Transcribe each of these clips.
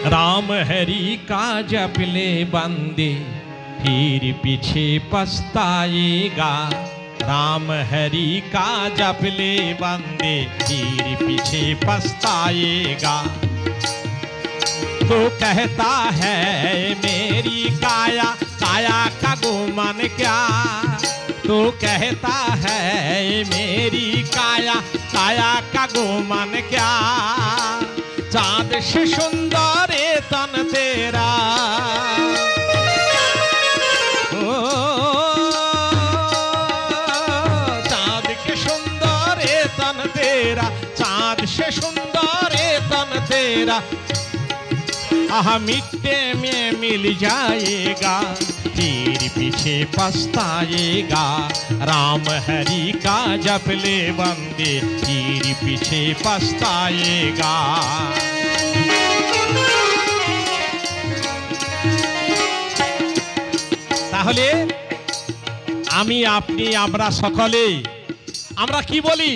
राम हरि का जप ले बंदे फिर पीछे पछताएगा। राम हरि का जप ले बंदे फिर पीछे पछताएगा। तो कहता है मेरी काया, काया का गुमान क्या। तो कहता है मेरी काया, काया का गुमान क्या। चाँद से सुंदर तन तेरा, चाँद के सुंदर तन तेरा, चाँद से सुंदर तन तेरा। आह मिट्टे में मिल जाएगा फिर पीछे पछताएगा। राम हरि का जप ले बंदे फिर पीछे पछताएगा। তাহলে আমি আপনি আমরা সকলে আমরা কি বলি,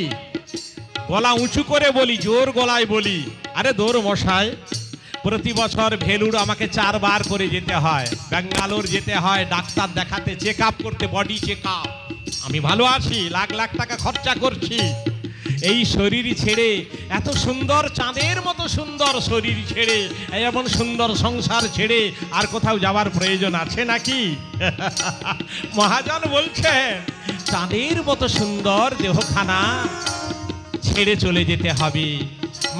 গলা উঁচু করে বলি, জোর গলায় বলি, আরে দৌড় মশাই প্রতি বছর ভেলুর আমাকে 4 বার করে যেতে হয়, ব্যাঙ্গালোর যেতে হয় ডাক্তার দেখাতে, চেক আপ করতে, বডি চেক আপ। আমি ভালো আছি, লাখ লাখ টাকা খরচা করছি। এই শরীর ছেড়ে, এত সুন্দর চাঁদের মতো সুন্দর শরীর ছেড়ে, এমন সুন্দর সংসার ছেড়ে আর কোথাও যাওয়ার প্রয়োজন আছে নাকি? মহাজন বলছেন চাঁদের মতো সুন্দর দেহখানা ছেড়ে চলে যেতে হবে,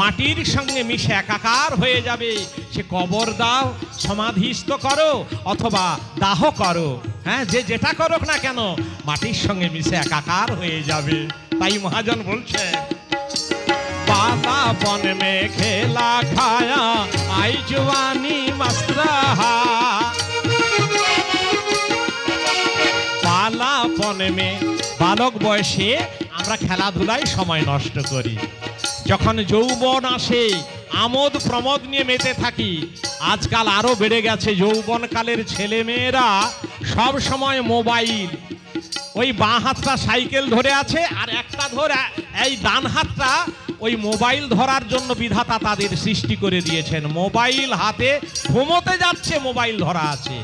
মাটির সঙ্গে মিশে একাকার হয়ে যাবে। সে কবর দাও, সমাধিস্থ করো অথবা দাহ করো, হ্যাঁ যে যেটা করো না কেন মাটির সঙ্গে মিশে একাকার হয়ে যাবে। তাই মহাজন বলছে बालापन में खेला खाया आई जवानी मस्त रहा। बालापन में बालक बयसे আমরা খেলাধুলায় সময় নষ্ট করি, যখন যৌবন আসে আমোদ প্রমোদ নিয়ে মেতে থাকি। আজকাল আরো বেড়ে গেছে, যৌবনকালের ছেলে মেয়েরা সব সময় মোবাইল, ওই বাঁ হাতটা সাইকেল ধরে আছে আর একটা ধরে এই ডান হাতটা ওই মোবাইল ধরার জন্য বিধাতা তাদের সৃষ্টি করে দিয়েছেন। মোবাইল হাতে ঘুমোতে যাচ্ছে, মোবাইল ধরা আছে।